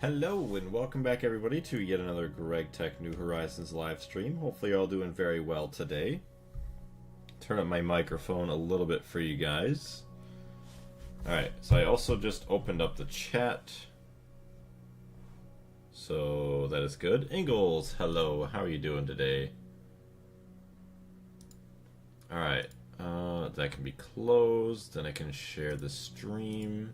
Hello and welcome back everybody to yet another Gregtech New Horizons live stream. Hopefully you're all doing very well today. Turn up my microphone a little bit for you guys. Alright, so I also just opened up the chat. So that is good. Ingalls, hello, how are you doing today? Alright, that can be closed, then I can share the stream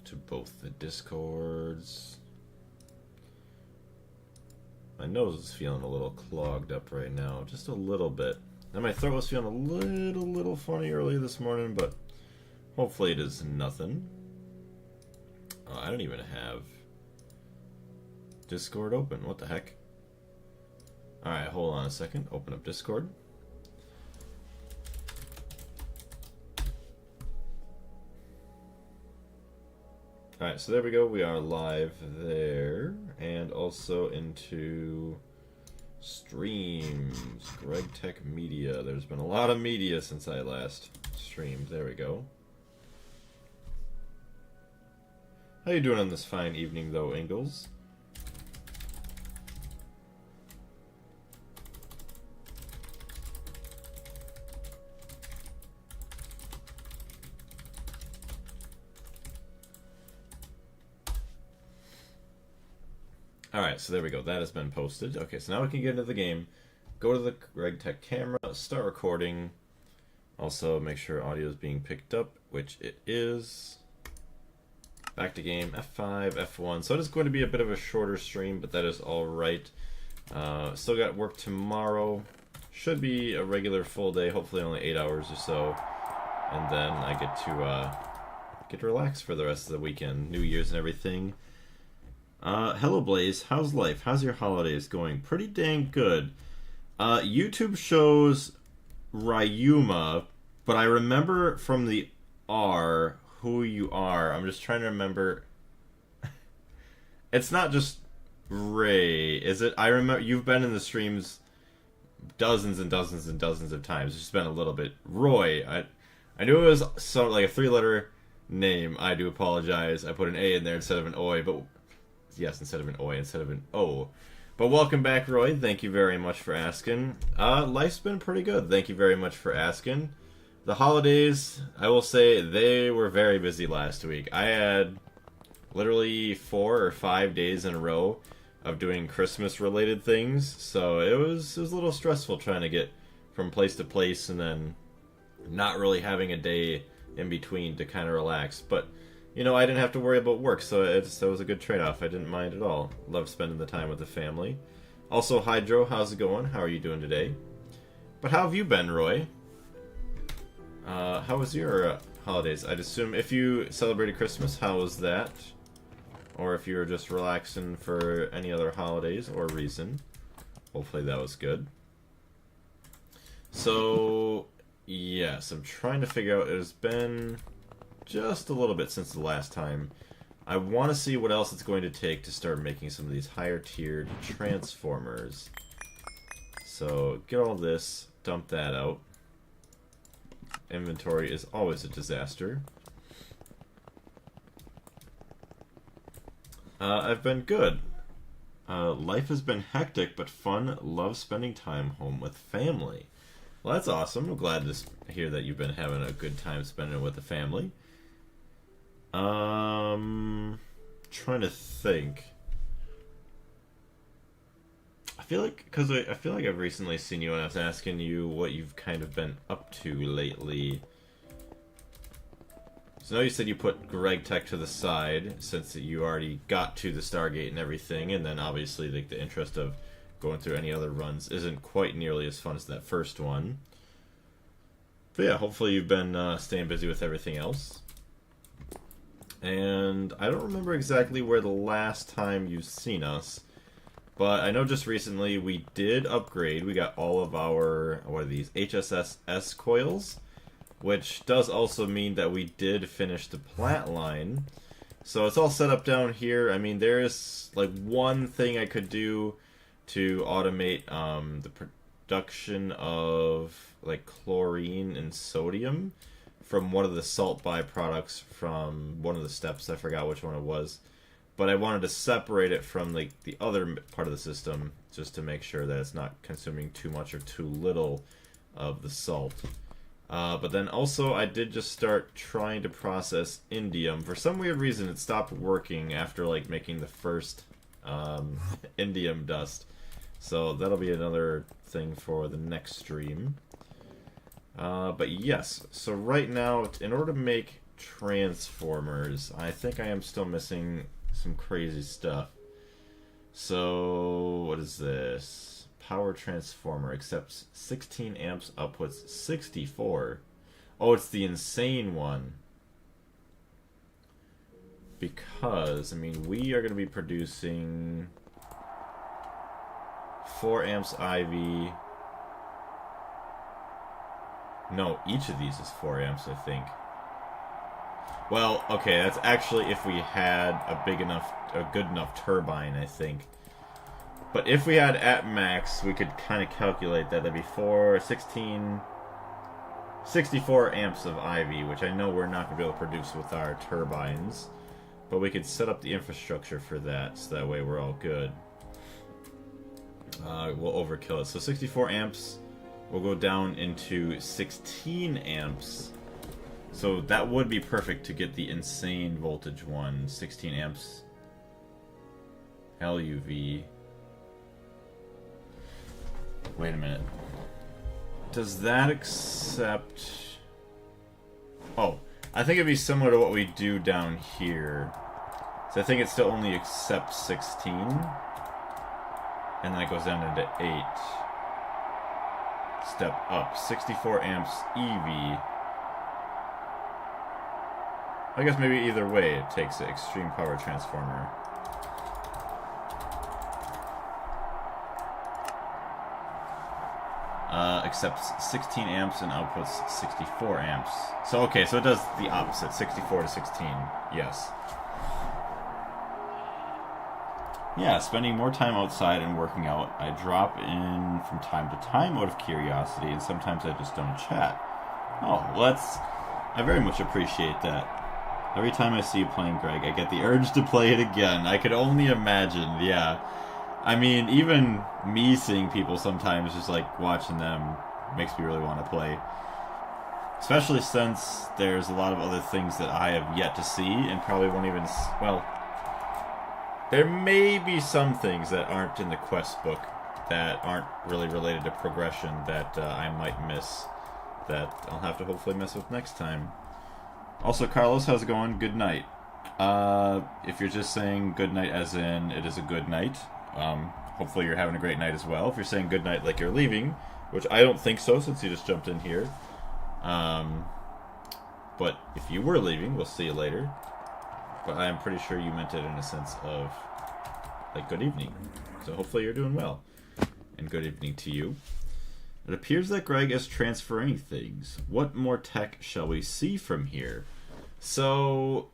to both the Discords. My nose is feeling a little clogged up right now, just a little bit. And my throat was feeling a little funny earlier this morning, but hopefully it is nothing. I don't even have Discord open. What the heck? Alright, hold on a second. Open up Discord. Alright, so there we go. We are live there. And also into streams. Gregtech Media. There's been a lot of media since I last streamed. There we go. How you doing on this fine evening though, Ingalls? Alright, so there we go. That has been posted. Okay, so now we can get into the game. Go to the Gregtech camera, start recording. Also, make sure audio is being picked up, which it is. Back to game, F5, F1. So it is going to be a bit of a shorter stream, but that is alright. Still got work tomorrow. Should be a regular full day, hopefully only 8 hours or so. And then I get to relax for the rest of the weekend. New Year's and everything. Hello Blaze, how's life? How's your holidays going? Pretty dang good. YouTube shows Ryuma, but I remember from the R who you are. I'm just trying to remember. It's not just Ray, is it? I remember you've been in the streams dozens and dozens and dozens of times. It's just been a little bit. Roy, I knew it was so like a 3-letter name. I do apologize. I put an A in there instead of an Oi, but yes, instead of an Oi, instead of an O. But welcome back, Roy. Thank you very much for asking. Life's been pretty good. Thank you very much for asking. The holidays, I will say, they were very busy last week. I had literally 4 or 5 days in a row of doing Christmas-related things, so it was a little stressful trying to get from place to place and then not really having a day in between to kind of relax. But you know, I didn't have to worry about work, so that was a good trade-off. I didn't mind at all. Love spending the time with the family. Also, Hydro, how's it going? How are you doing today? But how have you been, Roy? How was your holidays? I'd assume if you celebrated Christmas, how was that? Or if you were just relaxing for any other holidays or reason. Hopefully that was good. So, yes, I'm trying to figure out, it has been just a little bit since the last time. I want to see what else it's going to take to start making some of these higher tiered transformers. So get all this, dump that out. Inventory is always a disaster. I've been good. Life has been hectic but fun. Love spending time home with family. Well, that's awesome. I'm glad to hear that you've been having a good time spending it with the family. Trying to think. I feel like I've recently seen you and I was asking you what you've kind of been up to lately. So now you said you put Gregtech to the side since you already got to the Stargate and everything, and then obviously like the interest of going through any other runs isn't quite nearly as fun as that first one. But yeah, hopefully you've been staying busy with everything else. And I don't remember exactly where the last time you've seen us, but I know just recently we did upgrade. We got all of our, what are these, HSS coils, which does also mean that we did finish the plant line. So it's all set up down here. I mean, there's like one thing I could do to automate the production of like chlorine and sodium. from one of the salt byproducts from one of the steps. I forgot which one it was. But I wanted to separate it from like the other part of the system just to make sure that it's not consuming too much or too little of the salt. But then also I did just start trying to process indium. For some weird reason it stopped working after like making the first indium dust. So that'll be another thing for the next stream. But yes, so right now in order to make transformers, I think I am still missing some crazy stuff. So what is this? Power transformer accepts 16 amps, outputs 64. Oh, it's the insane one. Because, I mean, we are going to be producing 4 amps IV. No, each of these is 4 amps, I think. Well, okay, that's actually if we had a good enough turbine, I think. But if we had at max, we could kind of calculate that. That'd be 64 amps of IV, which I know we're not going to be able to produce with our turbines. But we could set up the infrastructure for that, so that way we're all good. We'll overkill it. So 64 amps will go down into 16 amps. So that would be perfect to get the insane voltage one. 16 amps LUV. Wait a minute. Does that accept... Oh, I think it'd be similar to what we do down here. So I think it still only accepts 16. And then it goes down into 8. Step up. 64 amps EV. I guess maybe either way it takes an extreme power transformer. Accepts 16 amps and outputs 64 amps. So okay, so it does the opposite, 64 to 16. Yes. Yeah, spending more time outside and working out. I drop in from time to time out of curiosity, and sometimes I just don't chat. Oh, well I very much appreciate that. Every time I see you playing Greg, I get the urge to play it again. I could only imagine, yeah. I mean, even me seeing people sometimes, just like watching them, makes me really want to play. Especially since there's a lot of other things that I have yet to see, and probably won't even, well, there may be some things that aren't in the quest book that aren't really related to progression that I might miss, that I'll have to hopefully mess with next time. Also, Carlos, how's it going? Good night. If you're just saying good night as in it is a good night, hopefully you're having a great night as well. If you're saying good night like you're leaving, which I don't think so since you just jumped in here. But if you were leaving, we'll see you later. But I'm pretty sure you meant it in a sense of, like, good evening. So hopefully you're doing well. And good evening to you. It appears that Greg is transferring things. What more tech shall we see from here? So,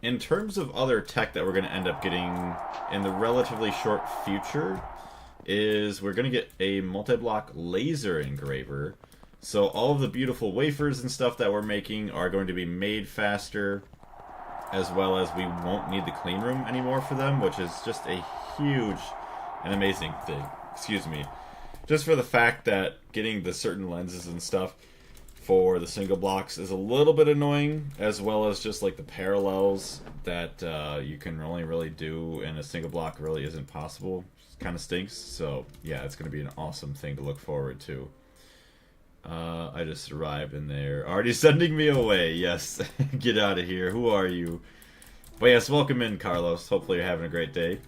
in terms of other tech that we're going to end up getting in the relatively short future, is we're going to get a multi-block laser engraver. So all of the beautiful wafers and stuff that we're making are going to be made faster, as well as we won't need the clean room anymore for them, which is just a huge and amazing thing. Excuse me. Just for the fact that getting the certain lenses and stuff for the single blocks is a little bit annoying, as well as just like the parallels that you can only really do in a single block really isn't possible. Kind of stinks. So yeah, it's going to be an awesome thing to look forward to. I just arrived and they're already sending me away. Yes, get out of here. Who are you? But yes, welcome in, Carlos. Hopefully you're having a great day.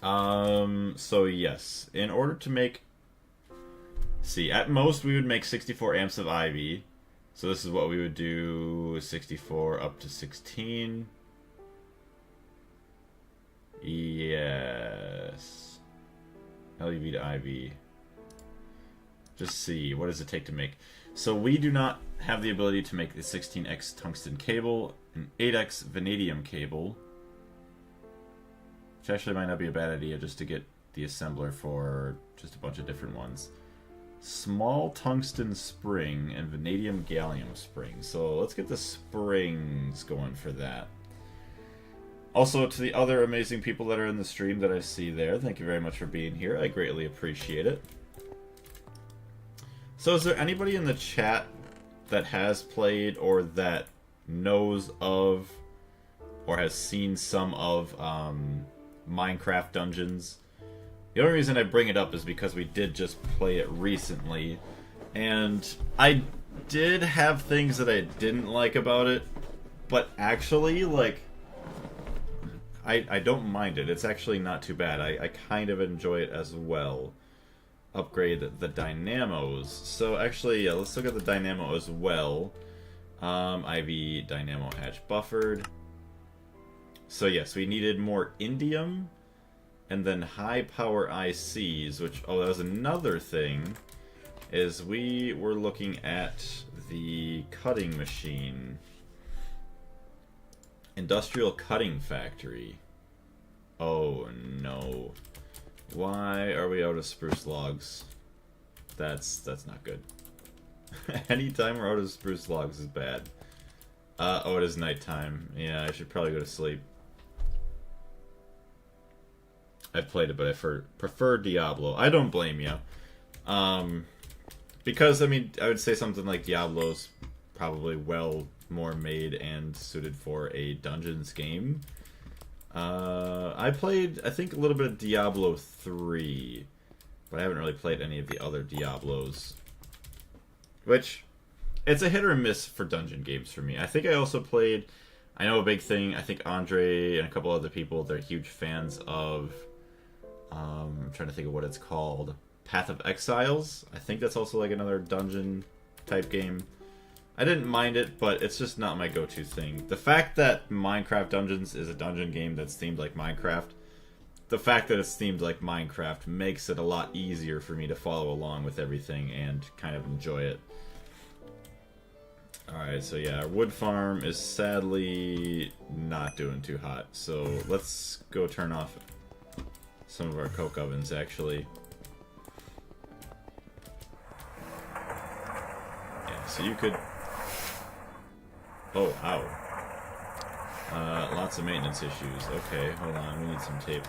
So yes, in order to make... See, at most we would make 64 amps of IV. So this is what we would do, 64 up to 16. Yes. LUV to IV. Just see, what does it take to make? So we do not have the ability to make the 16x tungsten cable, an 8x vanadium cable, which actually might not be a bad idea just to get the assembler for just a bunch of different ones. Small tungsten spring and vanadium gallium spring. So let's get the springs going for that. Also, to the other amazing people that are in the stream that I see there, thank you very much for being here. I greatly appreciate it. So is there anybody in the chat that has played or that knows of or has seen some of Minecraft Dungeons? The only reason I bring it up is because we did just play it recently, and I did have things that I didn't like about it, but actually, like, I don't mind it. It's actually not too bad. I kind of enjoy it as well. Upgrade the dynamos. So actually, yeah, let's look at the dynamo as well. IV dynamo hatch buffered. So yes, we needed more indium. And then high power ICs, which, oh, that was another thing, is we were looking at the cutting machine. Industrial cutting factory. Oh no. Why are we out of spruce logs? That's not good. Anytime we're out of spruce logs is bad. Oh, it is nighttime. Yeah, I should probably go to sleep. I've played it, but I prefer Diablo. I don't blame you. Because, I mean, I would say something like Diablo's probably well more made and suited for a Dungeons game. I played, I think, a little bit of Diablo 3, but I haven't really played any of the other Diablos. Which, it's a hit or miss for dungeon games for me. I think I also played, I know a big thing, I think Andre and a couple other people, they're huge fans of... I'm trying to think of what it's called. Path of Exiles? I think that's also like another dungeon type game. I didn't mind it, but it's just not my go-to thing. The fact that Minecraft Dungeons is a dungeon game that's themed like Minecraft, the fact that it's themed like Minecraft makes it a lot easier for me to follow along with everything and kind of enjoy it. Alright, so yeah, our wood farm is sadly not doing too hot. So let's go turn off some of our coke ovens, actually. Yeah, so you could... Oh, ow. Lots of maintenance issues. Okay, hold on, we need some tape.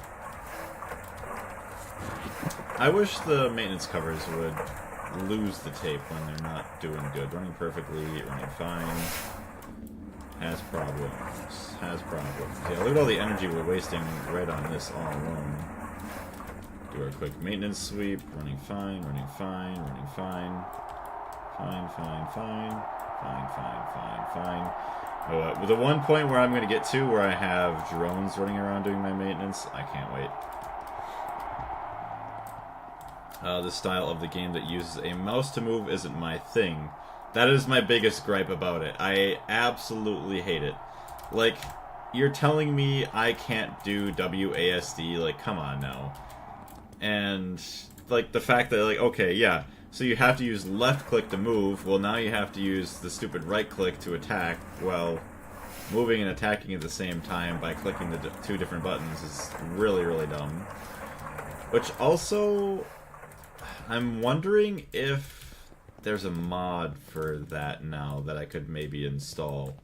I wish the maintenance covers would lose the tape when they're not doing good. Running perfectly, running fine. Has problems. Has problems. Yeah, look at all the energy we're wasting right on this all alone. Do our quick maintenance sweep. Running fine, running fine, running fine. Fine, fine, fine. Fine, fine, fine, fine. Oh, the one point where I'm going to get to where I have drones running around doing my maintenance, I can't wait. The style of the game that uses a mouse to move isn't my thing. That is my biggest gripe about it. I absolutely hate it. Like, you're telling me I can't do WASD? Like, come on now. And, like, the fact that, like, okay, yeah, so you have to use left click to move, well, now you have to use the stupid right click to attack. Well, moving and attacking at the same time by clicking the two different buttons is really, really dumb. Which also, I'm wondering if there's a mod for that now that I could maybe install.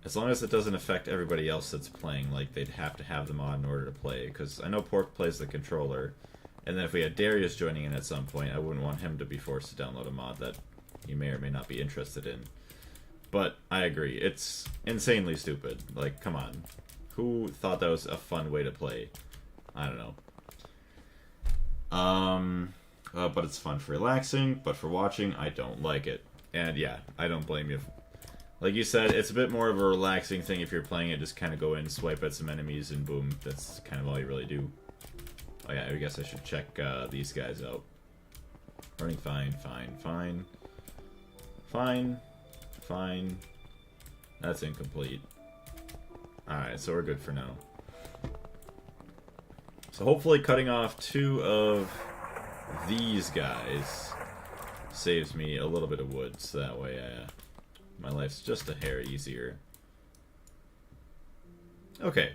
As long as it doesn't affect everybody else that's playing, like they'd have to have the mod in order to play. Because I know Pork plays the controller, and then if we had Darius joining in at some point, I wouldn't want him to be forced to download a mod that he may or may not be interested in. But I agree, it's insanely stupid. Like, come on. Who thought that was a fun way to play? I don't know. But it's fun for relaxing, but for watching, I don't like it. And yeah, I don't blame you. Like you said, it's a bit more of a relaxing thing if you're playing it. Just kind of go in, swipe at some enemies, and boom. That's kind of all you really do. Oh yeah, I guess I should check these guys out. Running fine, fine, fine. Fine. Fine. That's incomplete. Alright, so we're good for now. So hopefully cutting off 2 of these guys saves me a little bit of wood, so that way my life's just a hair easier. Okay.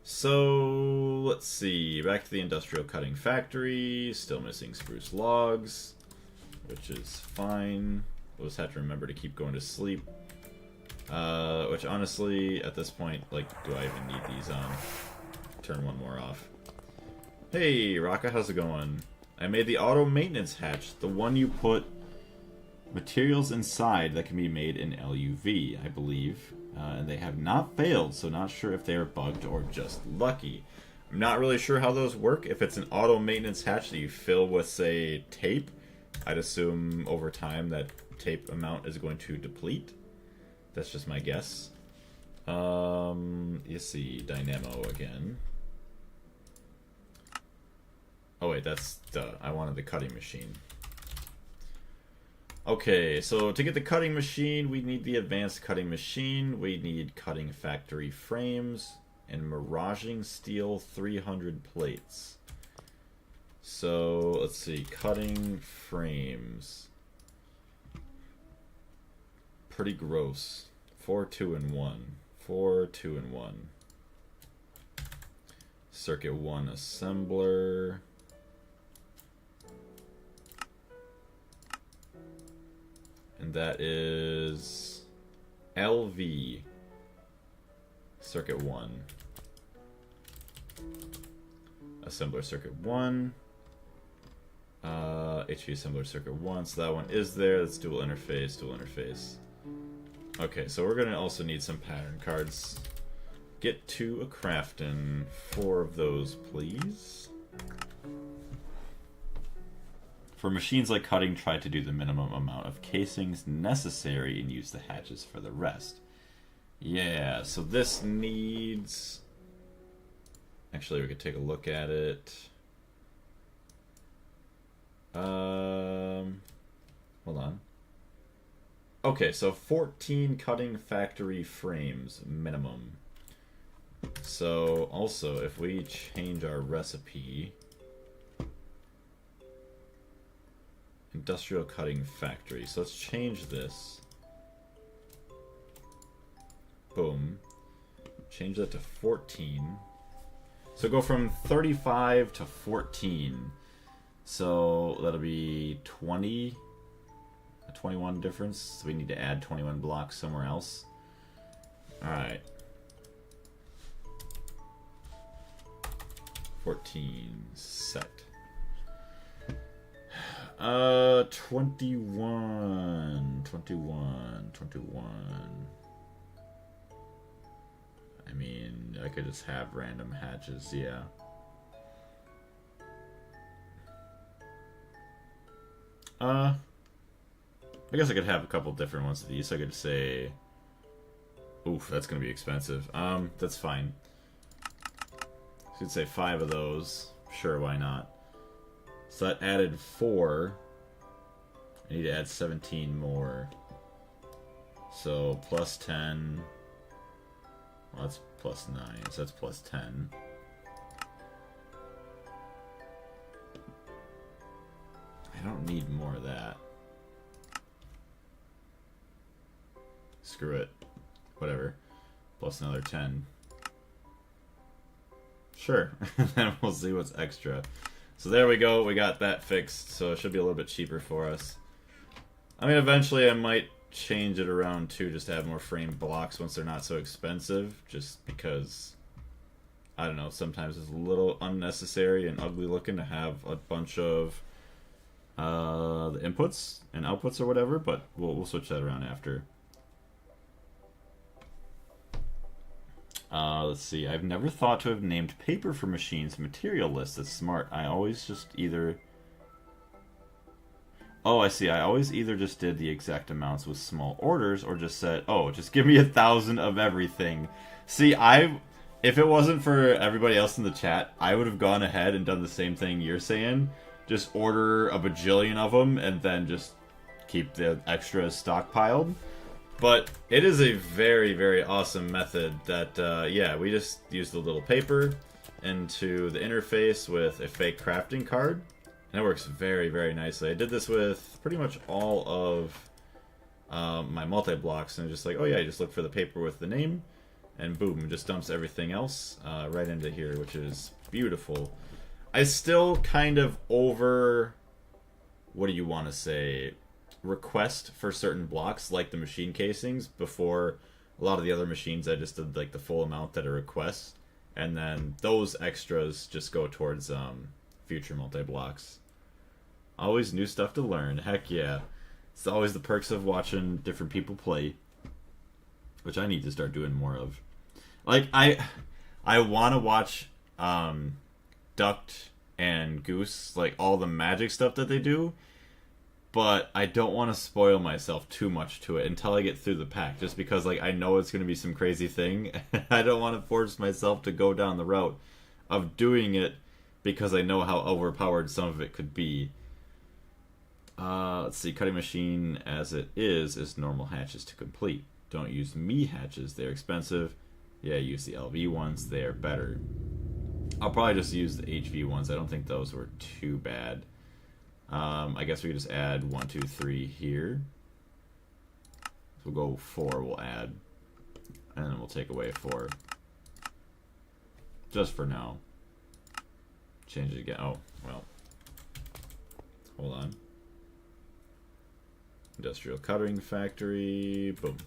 So, let's see. Back to the industrial cutting factory. Still missing spruce logs, which is fine. We'll just have to remember to keep going to sleep. Which honestly, at this point, like, do I even need these on? Turn one more off. Hey, Raka, how's it going? I made the auto maintenance hatch, the one you put materials inside that can be made in LUV, I believe. And they have not failed, so not sure if they are bugged or just lucky. I'm not really sure how those work. If it's an auto maintenance hatch that you fill with, say, tape, I'd assume over time that tape amount is going to deplete. That's just my guess. You see, Dynamo again. Oh wait, that's I wanted the cutting machine. Okay, so to get the cutting machine, we need the advanced cutting machine. We need cutting factory frames and miraging steel 300 plates. So let's see, cutting frames. Pretty gross. 4, 2, and 1. 4, 2, and 1. Circuit 1 assembler. And that is LV circuit 1. Assembler circuit 1. HV assembler circuit 1. So that one is there. That's dual interface, dual interface. Okay, so we're going to also need some pattern cards. Get to a crafting. 4 of those, please. For machines like cutting, try to do the minimum amount of casings necessary and use the hatches for the rest. Yeah, so this needs... Actually, we could take a look at it. Hold on. Okay, so 14 cutting factory frames minimum. So also, if we change our recipe... Industrial cutting factory. So let's change this. Boom. Change that to 14. So go from 35 to 14. So that'll be 20. A 21 difference. So we need to add 21 blocks somewhere else. Alright. 14 set. 21. I mean, I could just have random hatches, yeah. I guess I could have a couple different ones of these. I could say... Oof, that's gonna be expensive. That's fine. I could say 5 of those. Sure, why not? So that added 4. I need to add 17 more. So plus 10. Well, that's plus 9, so that's plus 10. I don't need more of that. Screw it. Whatever. Plus another 10. Sure. Then we'll see what's extra. So there we go, we got that fixed, so it should be a little bit cheaper for us. I mean, eventually I might change it around too, just to have more frame blocks once they're not so expensive, just because, I don't know, sometimes it's a little unnecessary and ugly looking to have a bunch of the inputs and outputs or whatever, but we'll switch that around after. Let's see. I've never thought to have named paper for machines material list. That's smart. I always just either... Oh, I see. I always either just did the exact amounts with small orders or just said, oh, just give me 1,000 of everything. See, if it wasn't for everybody else in the chat, I would have gone ahead and done the same thing you're saying. Just order a bajillion of them and then just keep the extras stockpiled. But it is a very, very awesome method that, yeah, we just use the little paper into the interface with a fake crafting card. And it works very, very nicely. I did this with pretty much all of my multi-blocks. And just like, oh yeah, you just look for the paper with the name. and boom, just dumps everything else right into here, which is beautiful. I still kind of over, what do you want to say, request for certain blocks like the machine casings. Before a lot of the other machines, I just did like the full amount that it requests, and then those extras just go towards future multi-blocks. Always new stuff to learn. Heck yeah. It's always the perks of watching different people play, which I need to start doing more of. Like, I want to watch Duct and Goose, like all the magic stuff that they do, but I don't want to spoil myself too much to it until I get through the pack, just because like I know it's going to be some crazy thing. I don't want to force myself to go down the route of doing it because I know how overpowered some of it could be. Let's see, cutting machine as it is normal hatches to complete. Don't use me hatches, they're expensive. Yeah, use the LV ones, they are better. I'll probably just use the HV ones. I don't think those were too bad. I guess we could just add 1, 2, 3 here. So we'll go 4, we'll add. And then we'll take away 4. Just for now. Change it again. Oh, well. Hold on. Industrial cutting factory. Boom.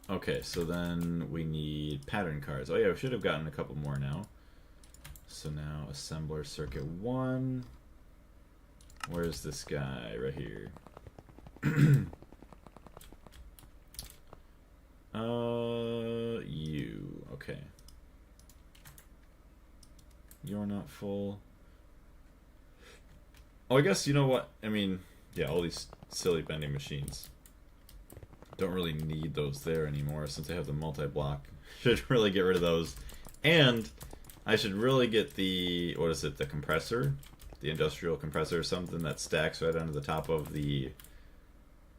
Okay, so then we need pattern cards. Oh yeah, we should have gotten a couple more now. So now assembler circuit 1. Where's this guy? Right here. You. Okay. You're not full. Oh, I guess, you know what? I mean, yeah, all these silly bending machines. Don't really need those there anymore since I have the multi-block. Should really get rid of those. And I should really get the, what is it, the compressor? The industrial compressor or something that stacks right under the top of the,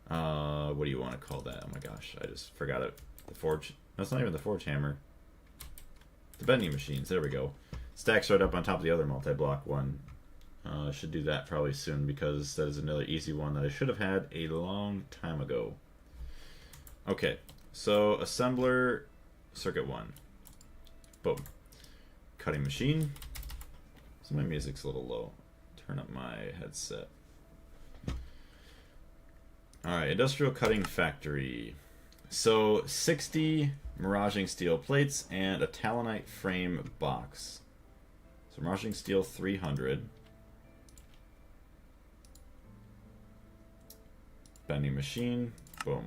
what do you want to call that? Oh my gosh, I just forgot it. The forge, no, it's not even the forge hammer. The bending machines, there we go. Stacks right up on top of the other multi-block one. Should do that probably soon because that is another easy one that I should have had a long time ago. Okay, so assembler circuit 1. Boom. Cutting machine. So my music's a little low. Turn up my headset. Alright, industrial cutting factory. So 60 miraging steel plates and a talonite frame box. So miraging steel 300. Bending machine. Boom.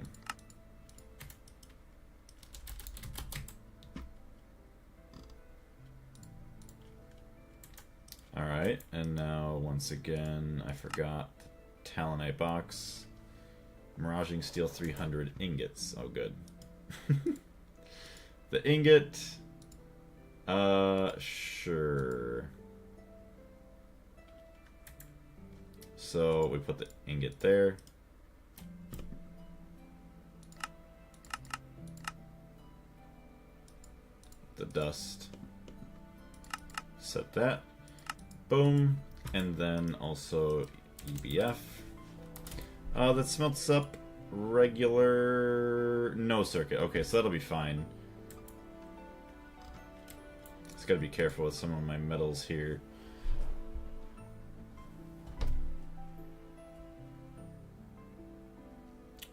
Alright, and now once again, I forgot talonite box. Miraging steel 300 ingots. Oh, good. The ingot. Sure. So we put the ingot there. The dust. Set that. Boom. And then also EBF. That smelts up regular... No circuit. Okay, so that'll be fine. Just gotta be careful with some of my metals here.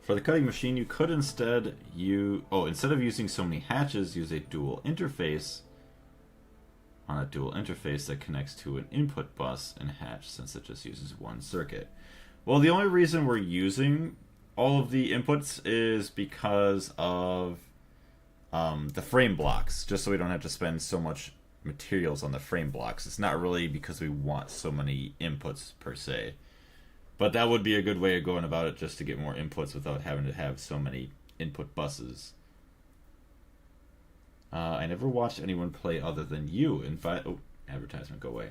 For the cutting machine, you could instead instead of using so many hatches, use a dual interface on a dual interface that connects to an input bus and hatch, since it just uses one circuit. Well, the only reason we're using all of the inputs is because of the frame blocks, just so we don't have to spend so much materials on the frame blocks. It's not really because we want so many inputs per se. But that would be a good way of going about it, just to get more inputs without having to have so many input buses. I never watched anyone play other than you. Advertisement, go away.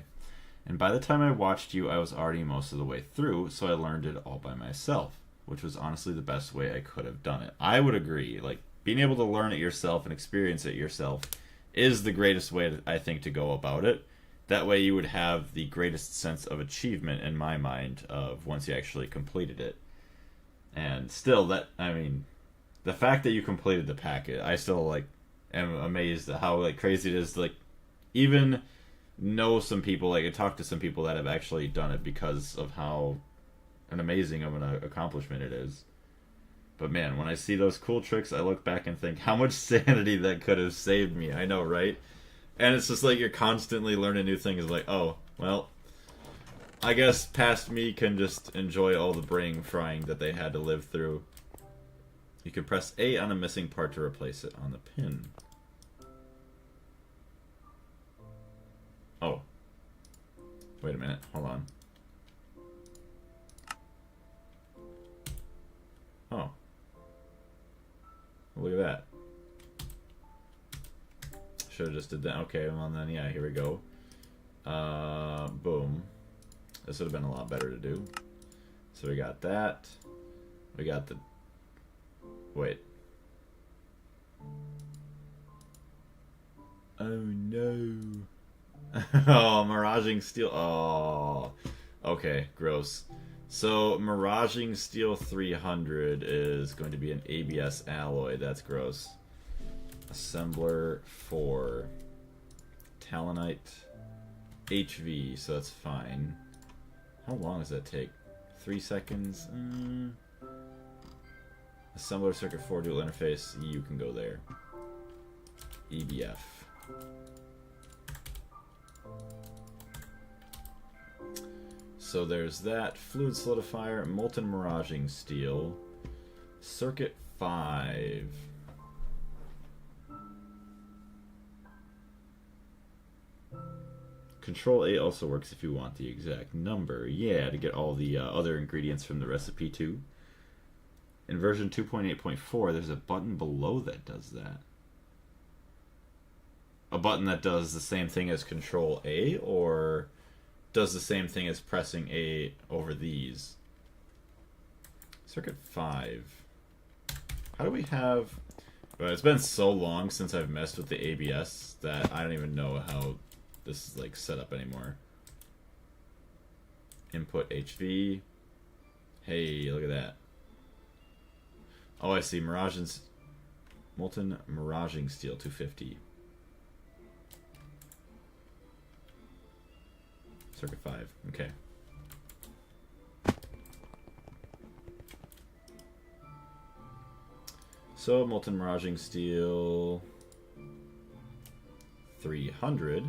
And by the time I watched you, I was already most of the way through, so I learned it all by myself, which was honestly the best way I could have done it. I would agree. Like, being able to learn it yourself and experience it yourself is the greatest way, I think, to go about it. That way you would have the greatest sense of achievement in my mind of once you actually completed it. And still, the fact that you completed the packet, I still like am amazed at how like crazy it is. Like even know some people, like I talked to some people that have actually done it because of how an amazing of an accomplishment it is. But man, when I see those cool tricks, I look back and think how much sanity that could have saved me. I know, right? And it's just like you're constantly learning new things. Like, oh, well, I guess past me can just enjoy all the brain frying that they had to live through. You can press A on a missing part to replace it on the pin. Oh. Wait a minute. Hold on. Oh. Look at that. Should have just did that. Okay, well then, yeah, here we go. Boom. This would have been a lot better to do. So we got that. We got the... Wait. Oh no. Oh, Miraging Steel. Oh. Okay, gross. So, Miraging Steel 300 is going to be an ABS alloy. That's gross. Assembler 4. Talonite HV, so that's fine. How long does that take? 3 seconds? Assembler circuit 4 dual interface, you can go there. EBF. So there's that. Fluid solidifier, molten miraging steel. Circuit 5. Control A also works if you want the exact number. Yeah, to get all the other ingredients from the recipe too. In version 2.8.4, there's a button below that does that. A button that does the same thing as Control A, or does the same thing as pressing A over these? Circuit 5. How do we have... Well, it's been so long since I've messed with the ABS that I don't even know how this is like set up anymore. Input HV. Hey, look at that. Oh, I see. Molten Miraging Steel 250. Circuit 5. Okay. So, Molten Miraging Steel 300.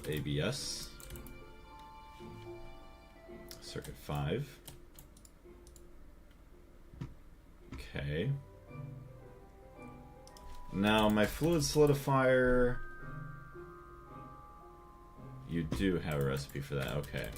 ABS. Circuit 5. Okay. Now, my fluid solidifier... You do have a recipe for that, okay.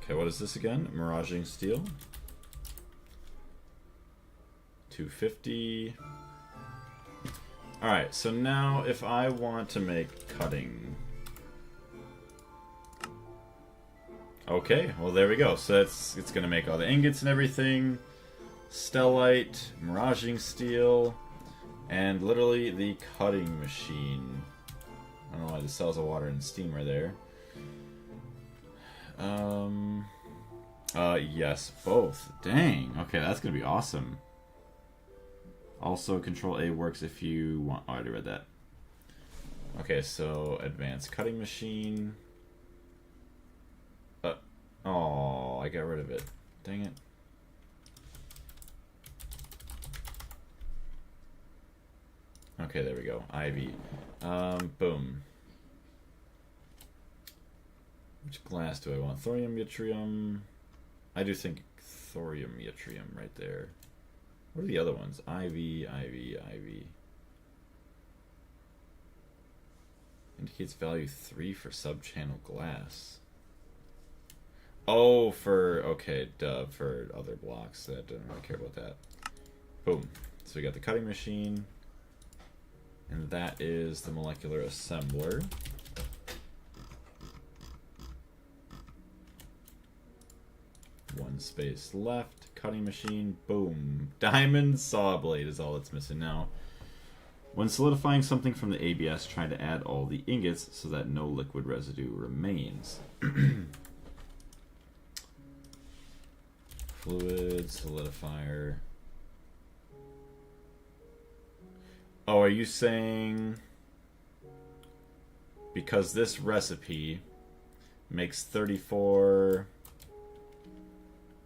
Okay, what is this again? Miraging Steel. 250. Alright, so now if I want to make cutting... Okay, well there we go. So it's going to make all the ingots and everything. Stellite, Miraging Steel, and literally the cutting machine. I don't know why the cells of water and steam are there. Yes, both. Dang. Okay, that's gonna be awesome. Also, Control A works if you want... Oh, I already read that. Okay, so advanced cutting machine. Oh, I got rid of it. Dang it. Okay, there we go. IV. Boom. Which glass do I want? Thorium, yttrium. I do think thorium, yttrium right there. What are the other ones? IV. Indicates value 3 for sub-channel glass. Oh, for... Okay, duh, for other blocks. That didn't really care about that. Boom. So we got the cutting machine. And that is the molecular assembler. One space left. Cutting machine. Boom. Diamond saw blade is all it's missing now. When solidifying something from the ABS, try to add all the ingots so that no liquid residue remains. Fluid, solidifier. Oh, are you saying because this recipe makes 34...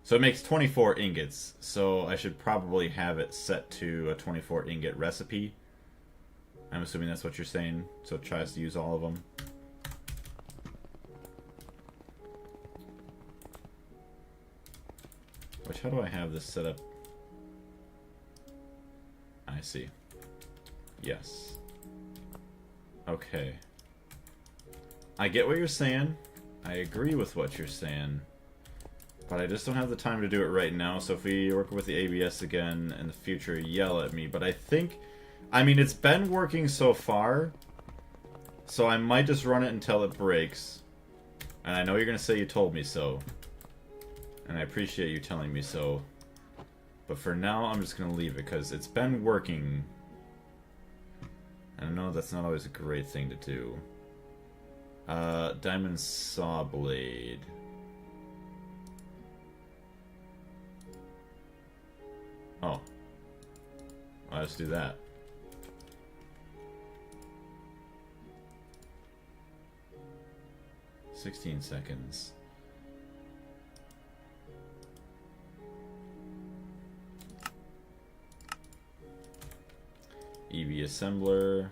So it makes 24 ingots, so I should probably have it set to a 24 ingot recipe. I'm assuming that's what you're saying, so it tries to use all of them. Which, how do I have this set up? I see. Yes. Okay. I get what you're saying. I agree with what you're saying. But I just don't have the time to do it right now, so if we work with the ABS again in the future, yell at me. But I think... I mean, it's been working so far, so I might just run it until it breaks. And I know you're going to say you told me so. And I appreciate you telling me so. But for now, I'm just going to leave it, because it's been working. And I know that's not always a great thing to do. Diamond saw blade. Oh. Well, let's do that. $16 seconds. EV assembler.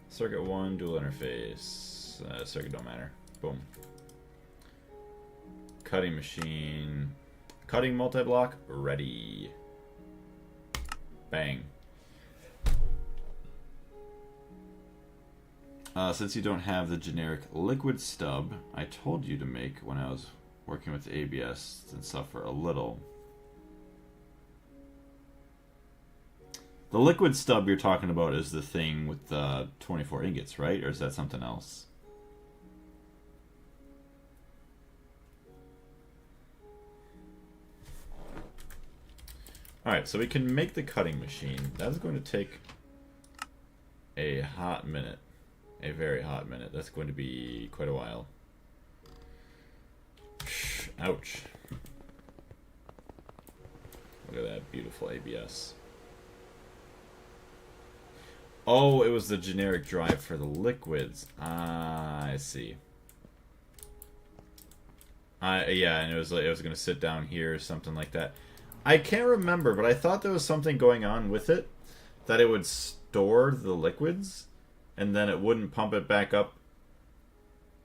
Circuit 1, dual interface. Circuit don't matter. Boom. Cutting machine. Cutting multi-block, ready. Bang. Since you don't have the generic liquid stub, I told you to make when I was working with the ABS and suffer a little. The liquid stub you're talking about is the thing with the 24 ingots, right? Or is that something else? Alright, so we can make the cutting machine. That is going to take a hot minute. A very hot minute. That's going to be quite a while. Ouch. Look at that beautiful ABS. Oh, it was the generic drive for the liquids. Ah, I see. Yeah, and it was going to sit down here or something like that. I can't remember, but I thought there was something going on with it, that it would store the liquids, and then it wouldn't pump it back up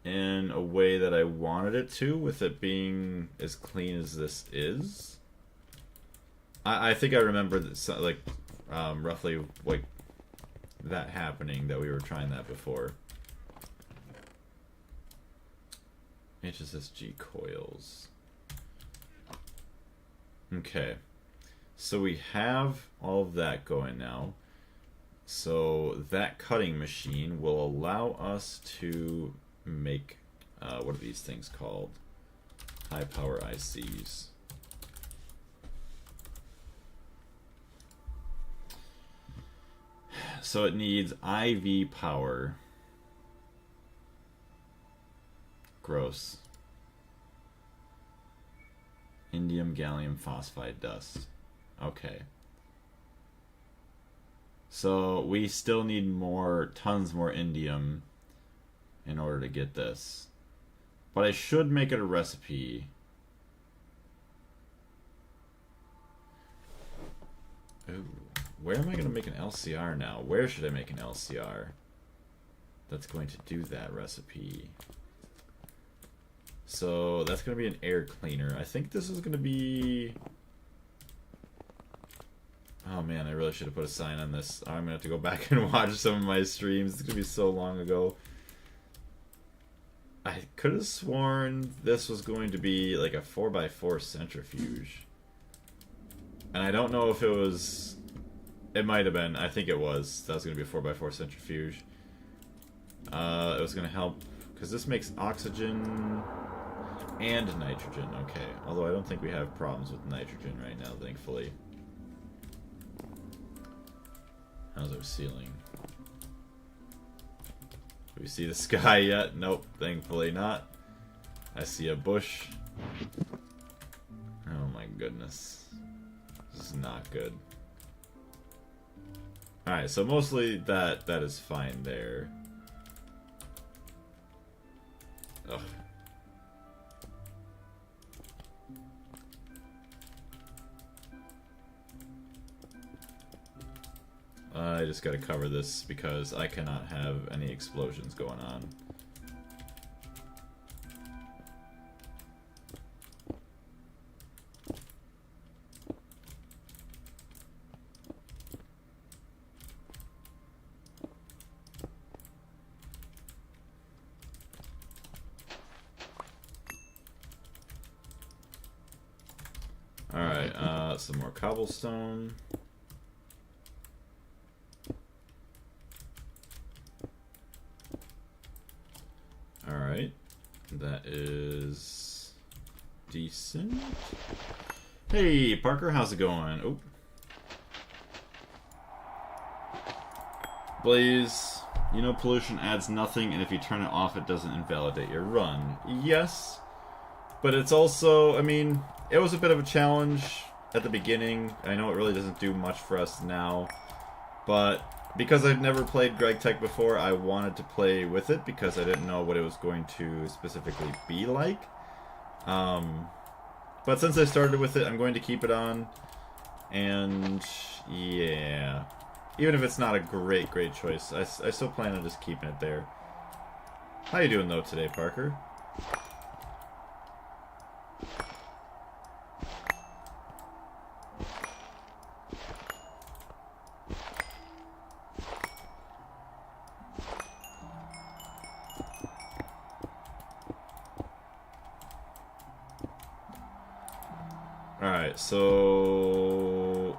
in a way that I wanted it to, with it being as clean as this is. I think I remember this, like, roughly, like, that happening, that we were trying that before. HSSG coils. Okay. So we have all of that going now. So that cutting machine will allow us to make, what are these things called? High power ICs. So it needs IV power. Gross. Indium gallium phosphide dust. Okay. So we still need tons more indium in order to get this. But I should make it a recipe. Ooh. Where am I going to make an LCR now? Where should I make an LCR that's going to do that recipe? So that's going to be an air cleaner. I think this is going to be... Oh man, I really should have put a sign on this. I'm going to have to go back and watch some of my streams. It's going to be so long ago. I could have sworn this was going to be like a 4x4 centrifuge. And I don't know if it was... It might have been. I think it was. That was going to be a 4x4 centrifuge. It was going to help... Because this makes oxygen... And nitrogen, okay. Although I don't think we have problems with nitrogen right now, thankfully. How's our ceiling? Do we see the sky yet? Nope, thankfully not. I see a bush. Oh my goodness. This is not good. Alright, so mostly that is fine there. Ugh. I just gotta cover this because I cannot have any explosions going on. Alright, some more cobblestone. Alright, that is decent. Hey, Parker, how's it going? Oh. Blaze, you know pollution adds nothing, and if you turn it off, it doesn't invalidate your run. Yes, but it's also, I mean, it was a bit of a challenge at the beginning. I know it really doesn't do much for us now, but because I've never played Gregtech before, I wanted to play with it because I didn't know what it was going to specifically be like. But since I started with it, I'm going to keep it on. And yeah, even if it's not a great choice, I still plan on just keeping it there. How you doing though today, Parker? Alright, so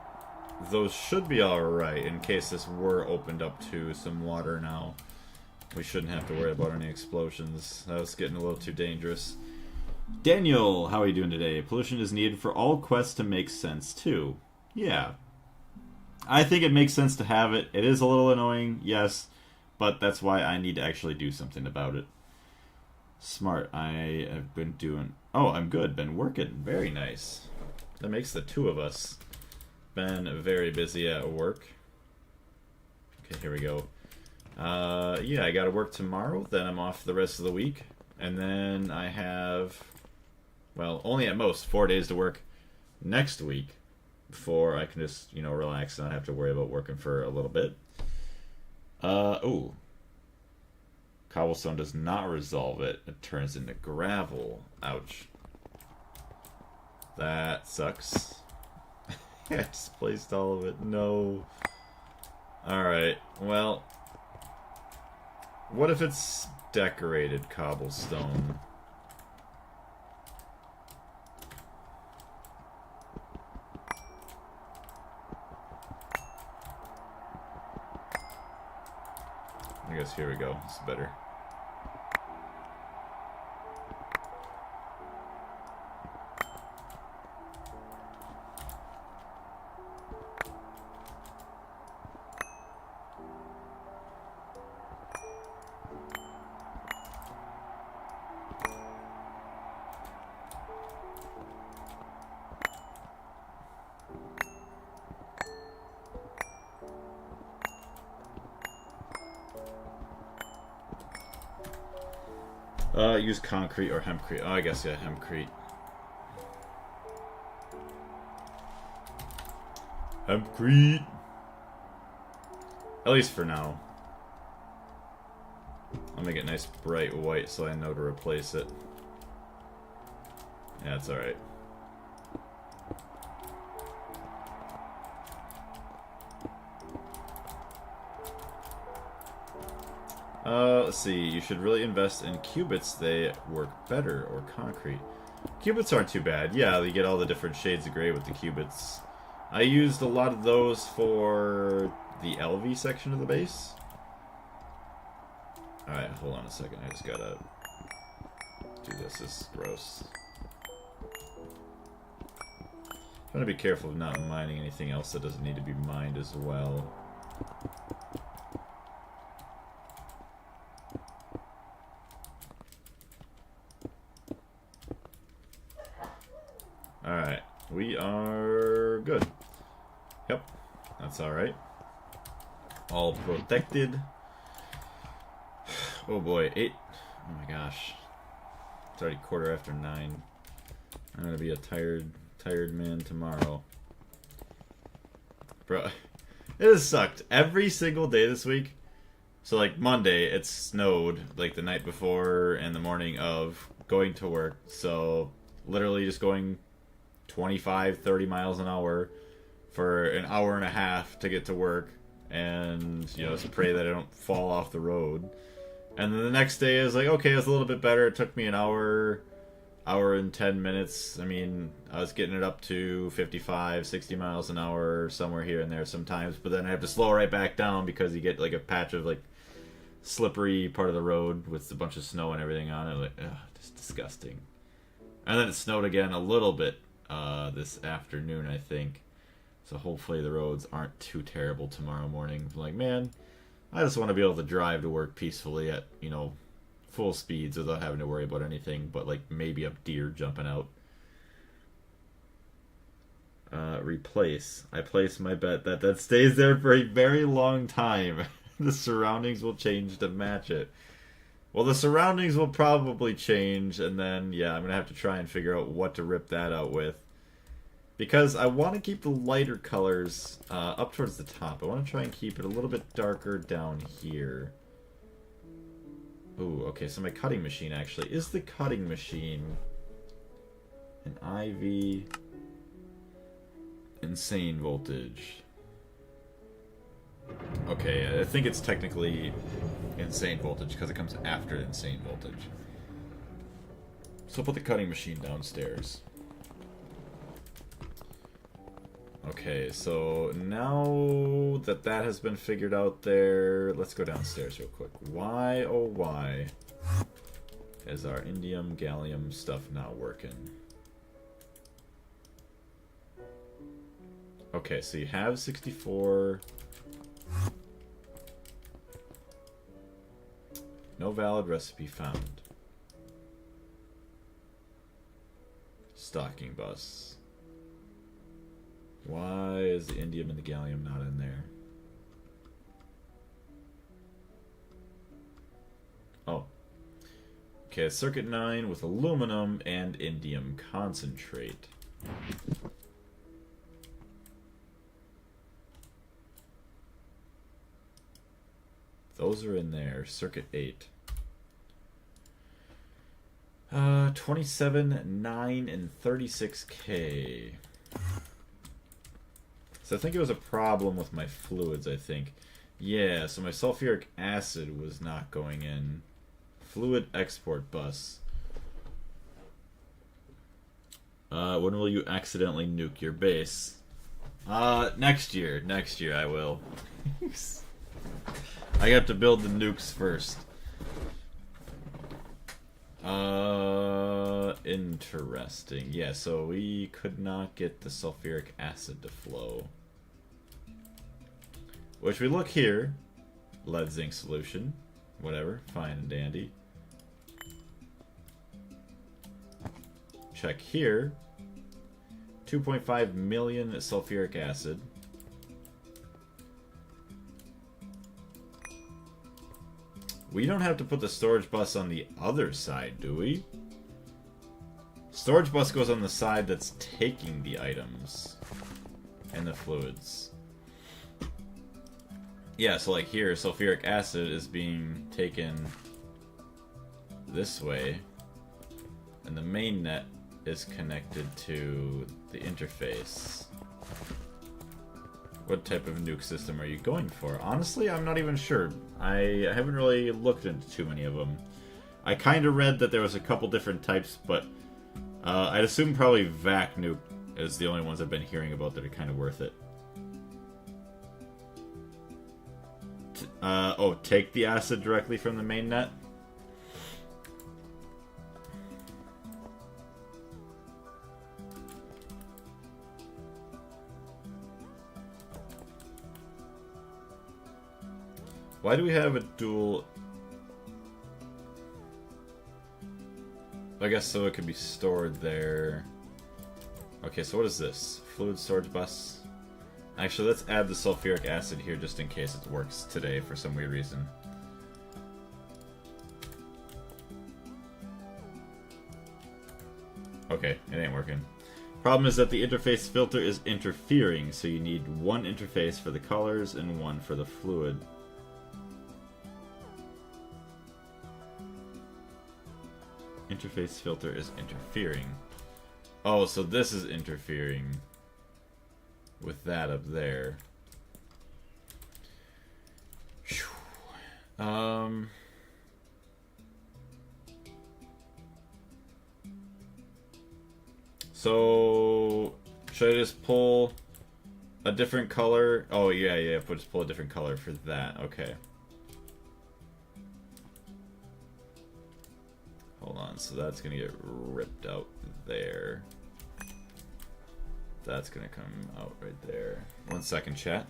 those should be alright in case this were opened up to some water now. We shouldn't have to worry about any explosions. That was getting a little too dangerous. Daniel, how are you doing today? Pollution is needed for all quests to make sense too. Yeah. I think it makes sense to have it. It is a little annoying, yes, but that's why I need to actually do something about it. Smart. I have been doing... Oh, I'm good. Been working. Very nice. That makes the two of us. Been very busy at work. Okay, here we go. Yeah, I gotta work tomorrow, then I'm off the rest of the week. And then I have, well, only at most 4 days to work next week before I can just, you know, relax and not have to worry about working for a little bit. Ooh. Cobblestone does not resolve it. It turns into gravel. Ouch. That sucks. I just placed all of it. No. Alright, well. What if it's decorated cobblestone? I guess here we go. It's better. Use concrete or hempcrete. Oh, I guess, yeah, hempcrete. Hempcrete! At least for now. I'll make it nice bright white so I know to replace it. Yeah, it's alright. Let's see, you should really invest in cubits, they work better, or concrete. Cubits aren't too bad. Yeah, you get all the different shades of gray with the cubits. I used a lot of those for the LV section of the base. Alright, hold on a second, I just gotta do this. This is gross. Trying to be careful of not mining anything else that doesn't need to be mined as well. Alright, we are good. Yep, that's alright. All protected. Oh boy, 8. Oh my gosh. It's already 9:15. I'm gonna be a tired man tomorrow. Bro, it has sucked. Every single day this week. So like Monday, it snowed like the night before and the morning of going to work. So literally just going 25, 30 miles an hour for an hour and a half to get to work. And, you know, just pray that I don't fall off the road. And then the next day is like, okay, it's a little bit better. It took me an hour and 10 minutes. I mean, I was getting it up to 55, 60 miles an hour somewhere here and there sometimes. But then I have to slow right back down because you get like a patch of like slippery part of the road with a bunch of snow and everything on it. Like, ugh, just disgusting. And then it snowed again a little bit this afternoon, I think. So hopefully the roads aren't too terrible tomorrow morning. I'm like, man, I just want to be able to drive to work peacefully at, you know, full speeds without having to worry about anything but like maybe a deer jumping out. Replace. I place my bet that stays there for a very long time. The surroundings will change to match it. Well, the surroundings will probably change, and then, yeah, I'm going to have to try and figure out what to rip that out with. Because I want to keep the lighter colors up towards the top. I want to try and keep it a little bit darker down here. Ooh, okay, so my cutting machine, actually. Is the cutting machine an IV insane voltage? Okay, I think it's technically insane voltage because it comes after insane voltage. So I'll put the cutting machine downstairs. Okay, so now that that has been figured out there, let's go downstairs real quick. Why, oh why, is our indium, gallium stuff not working? Okay, so you have 64... No valid recipe found. Stocking bus. Why is the indium and the gallium not in there? Oh. Okay, circuit 9 with aluminum and indium concentrate. Those are in there. Circuit 8. 27, 9, and 36K. So I think it was a problem with my fluids, I think. Yeah, so my sulfuric acid was not going in. Fluid export bus. When will you accidentally nuke your base? Next year. Next year I will. I have to build the nukes first. Interesting. Yeah, so we could not get the sulfuric acid to flow. Which we look here. Lead zinc solution. Whatever. Fine and dandy. Check here. 2.5 million sulfuric acid. We don't have to put the storage bus on the other side, do we? Storage bus goes on the side that's taking the items and the fluids. Yeah, so like here, sulfuric acid is being taken this way, and the main net is connected to the interface. What type of nuke system are you going for? Honestly, I'm not even sure. I haven't really looked into too many of them. I kind of read that there was a couple different types, but I'd assume probably vac nuke is the only ones I've been hearing about that are kind of worth it. Oh, take the acid directly from the main net? Why do we have a dual... I guess so it could be stored there. Okay, so what is this? Fluid storage bus? Actually, let's add the sulfuric acid here just in case it works today for some weird reason. Okay, it ain't working. Problem is that the interface filter is interfering, so you need one interface for the colors and one for the fluid. Interface filter is interfering. Oh, so this is interfering with that up there. So should I just pull a different color? Oh yeah, just pull a different color for that. Okay. Hold on, so that's gonna get ripped out there. That's gonna come out right there. 1 second, chat.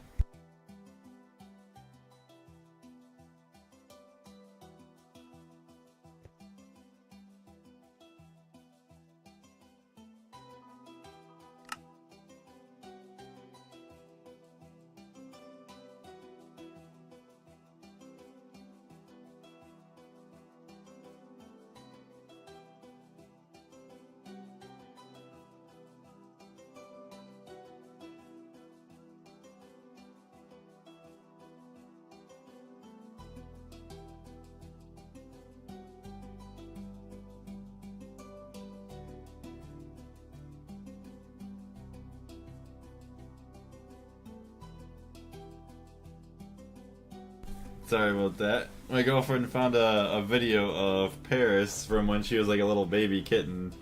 Sorry about that. My girlfriend found a video of Paris from when she was like a little baby kitten.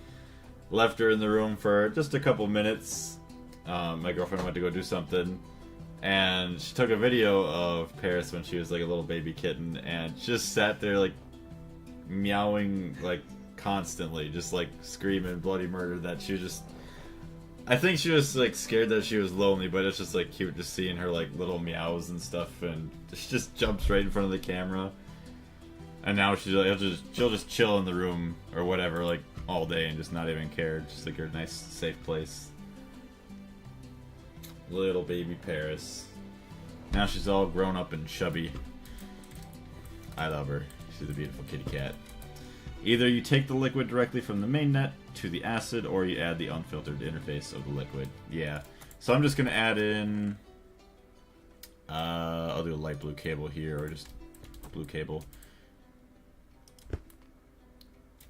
Left her in the room for just a couple minutes. My girlfriend went to go do something. And she took a video of Paris when she was like a little baby kitten. And just sat there like meowing like constantly. Just like screaming bloody murder that she was just... I think she was like scared that she was lonely, but it's just like cute just seeing her like little meows and stuff, and she just jumps right in front of the camera. And now she'll just chill in the room or whatever like all day and just not even care. Just like her nice safe place. Little baby Paris. Now she's all grown up and chubby. I love her. She's a beautiful kitty cat. Either you take the liquid directly from the mainnet to the acid, or you add the unfiltered interface of the liquid. Yeah. So I'm just going to add in... I'll do a light blue cable here, or just blue cable.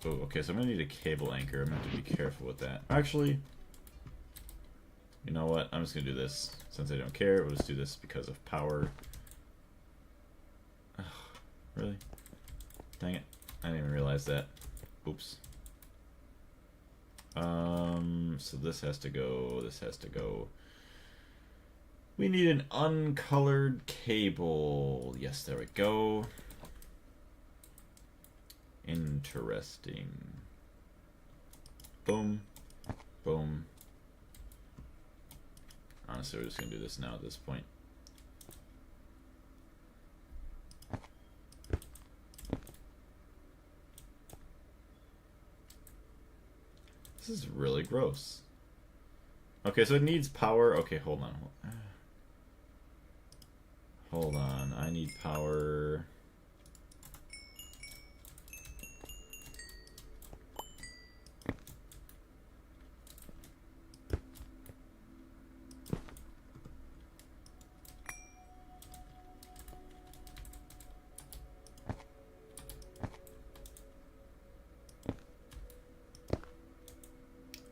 Oh, okay, so I'm going to need a cable anchor. I'm going to have to be careful with that. Actually, you know what? I'm just going to do this. Since I don't care, we'll just do this because of power. Ugh, really? Dang it. I didn't even realize that. Oops. So this has to go, this has to go. We need an uncolored cable. Yes, there we go. Interesting. Boom. Boom. Honestly, we're just gonna do this now at this point. This is really gross. Okay, so it needs power. Okay, hold on. Hold on. I need power.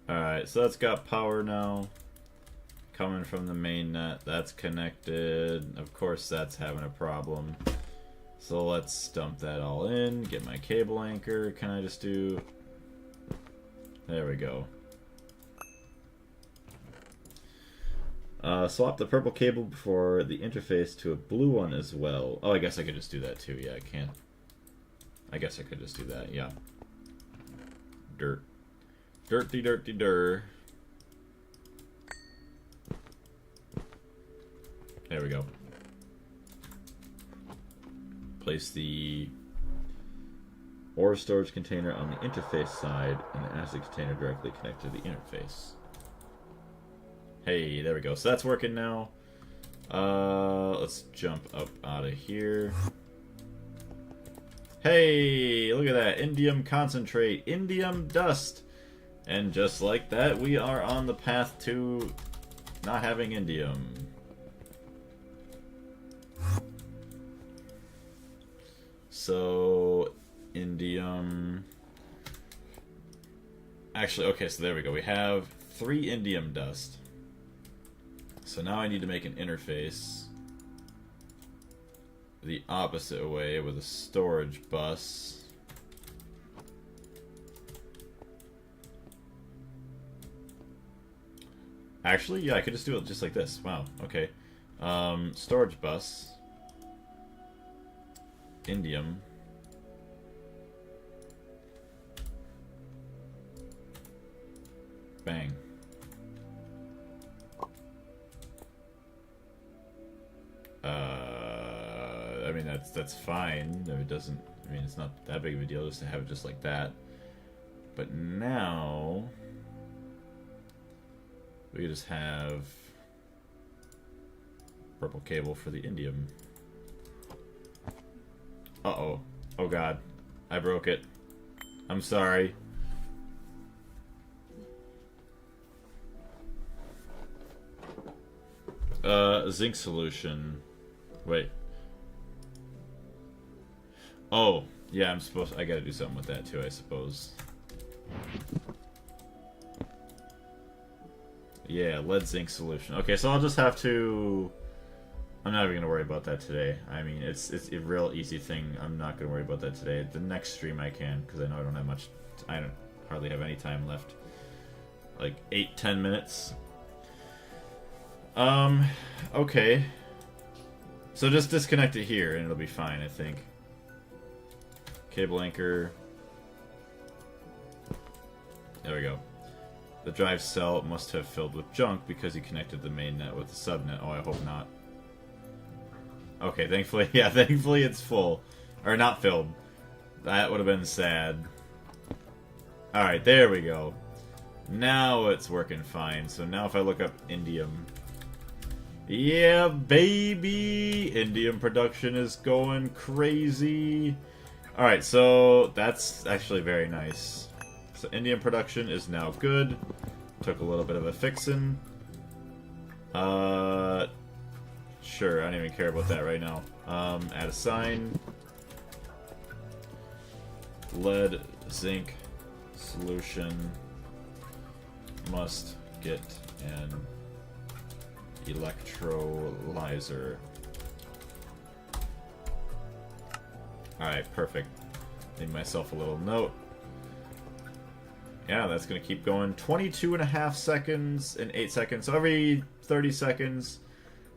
Alright, so that's got power now. Coming from the main net. That's connected. Of course that's having a problem. So let's dump that all in. Get my cable anchor. Can I just do... There we go. Swap the purple cable for the interface to a blue one as well. Oh, I guess I could just do that too. Yeah, I can't. I guess I could just do that, yeah. Dirt. Dirty, dirty, dir. There we go. place the ore storage container on the interface side and the acid container directly connected to the interface. Hey, there we go. So that's working now. Let's jump up out of here. Hey, look at that. Indium concentrate. Indium dust. And just like that, we are on the path to not having indium. So, indium... Actually, okay, so there we go. We have 3 indium dust. So now I need to make an interface the opposite way with a storage bus. Actually, yeah, I could just do it just like this. Wow, okay. Storage bus. Indium. Bang. I mean, that's fine. It doesn't... I mean, it's not that big of a deal just to have it just like that. But now... we could just have... purple cable for the indium. Uh-oh. Oh god. I broke it. I'm sorry. Zinc solution. Wait. Oh, yeah, I gotta do something with that too, I suppose. Yeah, lead zinc solution. Okay, so I'll just have to... I'm not even gonna worry about that today. I mean, it's a real easy thing. I'm not gonna worry about that today. The next stream I can, because I know I don't have much... I don't hardly have any time left. Like 8-10 minutes. Okay. So just disconnect it here and it'll be fine, I think. Cable anchor. There we go. The drive cell must have filled with junk because you connected the main net with the subnet. Oh, I hope not. Okay, thankfully, yeah, thankfully it's full. Or not filled. That would have been sad. Alright, there we go. Now it's working fine. So now if I look up indium... yeah, baby! Indium production is going crazy. Alright, so that's actually very nice. So indium production is now good. Took a little bit of a fixin'. Sure, I don't even care about that right now. Add a sign. Lead, zinc, solution. Must get an electrolyzer. Alright, perfect. Made myself a little note. Yeah, that's going to keep going. 22.5 seconds and 8 seconds. So every 30 seconds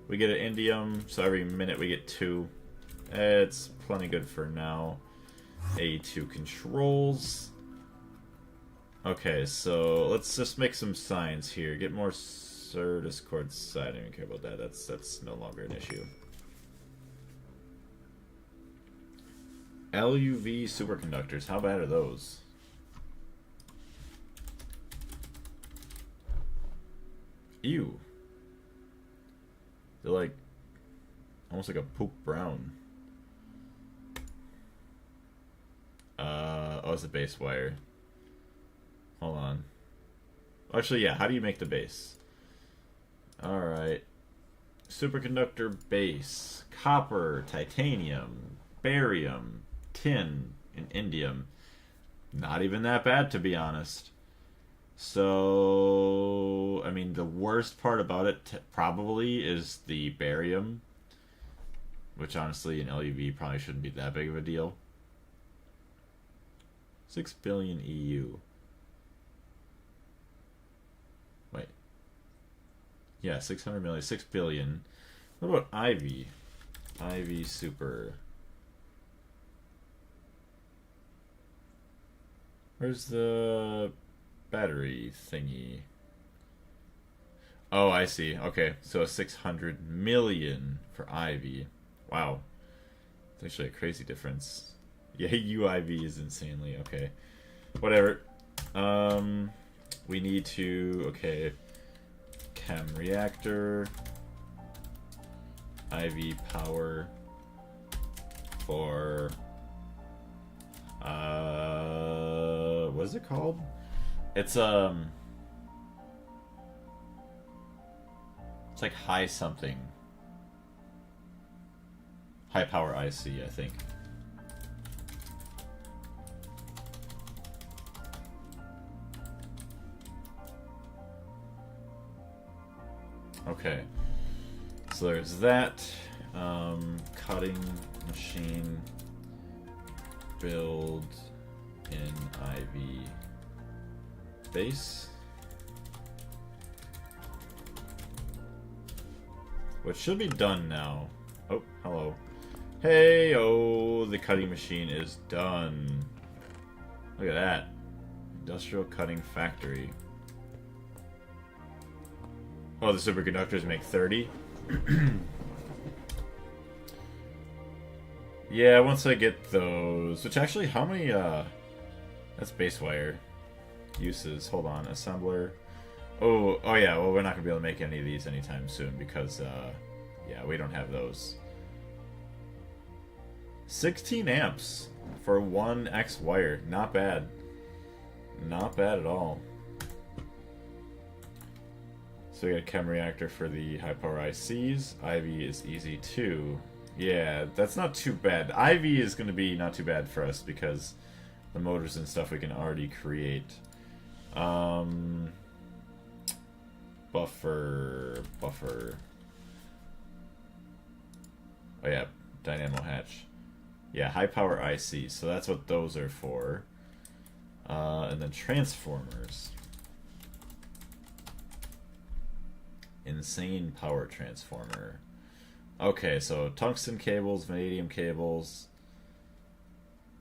we get an indium. So every minute we get 2. It's plenty good for now. A2 controls. Okay, so let's just make some signs here. Get more Discord side. I don't even care about that. That's no longer an issue. LUV superconductors. How bad are those? Ew. They're like almost like a poop brown. Oh, it's a base wire. Hold on. Actually, yeah, how do you make the base? Alright. Superconductor base. Copper, titanium, barium, tin, and indium. Not even that bad, to be honest. So, I mean, the worst part about it probably is the barium. Which, honestly, in LUV probably shouldn't be that big of a deal. 6 billion EU. Wait. Yeah, 600 million, 6 billion. What about Ivy? Ivy Super. Where's the battery thingy? Oh, I see. Okay, so 600 million for Ivy. Wow. It's actually a crazy difference. Yeah, UIV is insanely okay. Whatever. We need to, okay, chem reactor, IV power for, what is it called? It's like high something. High power IC, I think. Okay, so there's that. Cutting machine, build in IV base, which should be done now. Oh, hello. Hey, oh, the cutting machine is done. Look at that. Industrial cutting factory. Oh, the superconductors make 30? Yeah, once I get those... Which actually, how many, that's base wire. Uses, hold on, assembler. Oh yeah, well we're not going to be able to make any of these anytime soon because, yeah, we don't have those. 16 amps for 1X wire. Not bad. Not bad at all. So we got a chem reactor for the high power ICs. IV is easy too. Yeah, that's not too bad. IV is going to be not too bad for us because the motors and stuff we can already create. Buffer. Oh yeah, dynamo hatch. Yeah, high power IC. So that's what those are for. And then transformers. Insane power transformer. Okay, so tungsten cables, vanadium cables,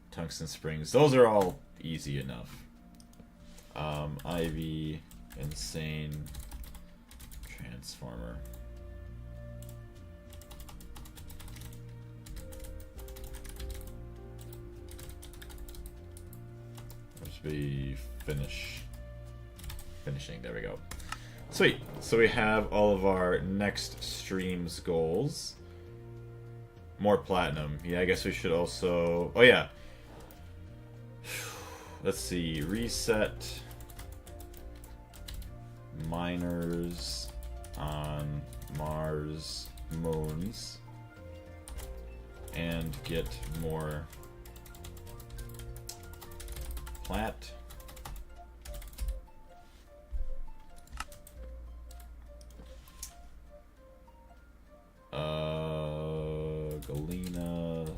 tungsten springs. Those are all easy enough. IV, insane transformer. That should be finishing. There we go. Sweet. So we have all of our next stream's goals. More platinum. Yeah, I guess we should also... Oh, yeah. Let's see. Reset miners on Mars moons. And get more plat. Galena /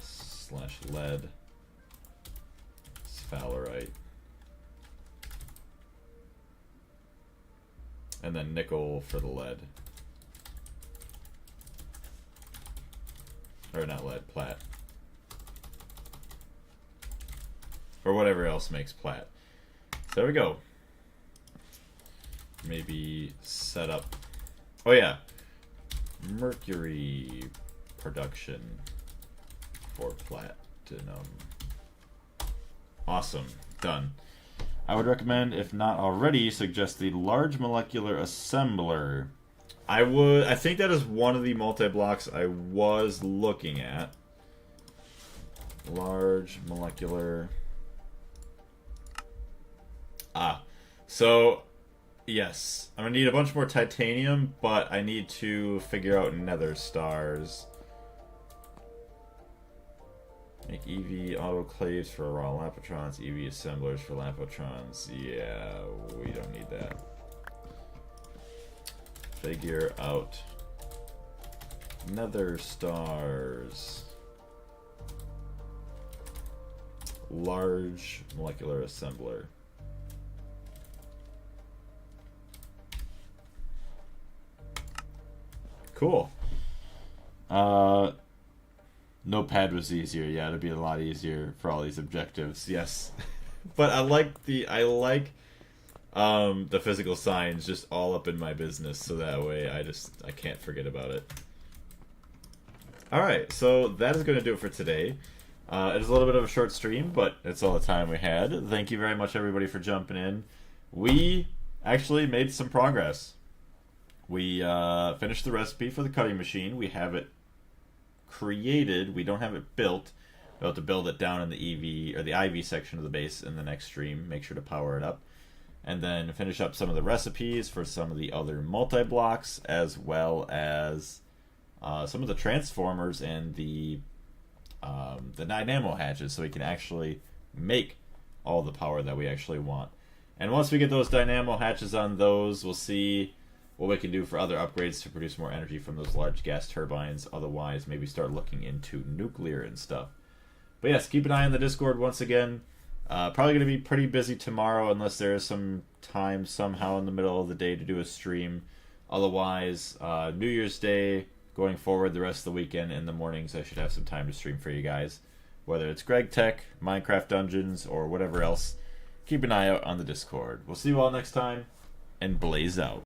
lead, sphalerite, and then nickel for the lead. Or not lead, plat. Or whatever else makes plat. There we go. Maybe set up... Oh yeah. Mercury production for platinum. Awesome. Done. I would recommend, if not already, suggest the large molecular assembler. I think that is one of the multi-blocks I was looking at. Large molecular. So yes, I'm gonna need a bunch more titanium, but I need to figure out nether stars. Make EV autoclaves for raw lapotrons, EV assemblers for lapotrons. Yeah, we don't need that. Figure out nether stars. Large molecular assembler. Cool. Notepad was easier. Yeah, it'd be a lot easier for all these objectives. Yes, but I like the physical signs just all up in my business, so that way I can't forget about it. Alright, so that is going to do it for today. It is a little bit of a short stream, but it's all the time we had. Thank you very much, everybody, for jumping in. We actually made some progress. We finished the recipe for the cutting machine. We have it created. We don't have it built. We'll have to build it down in the EV or the IV section of the base in the next stream. Make sure to power it up. And then finish up some of the recipes for some of the other multi-blocks, as well as some of the transformers and the dynamo hatches, so we can actually make all the power that we actually want. And once we get those dynamo hatches on those, we'll see what we can do for other upgrades to produce more energy from those large gas turbines. Otherwise, maybe start looking into nuclear and stuff. But yes, keep an eye on the Discord once again. Probably going to be pretty busy tomorrow unless there is some time somehow in the middle of the day to do a stream. Otherwise, New Year's Day, going forward the rest of the weekend in the mornings, I should have some time to stream for you guys. Whether it's Gregtech, Minecraft Dungeons, or whatever else, keep an eye out on the Discord. We'll see you all next time, and blaze out.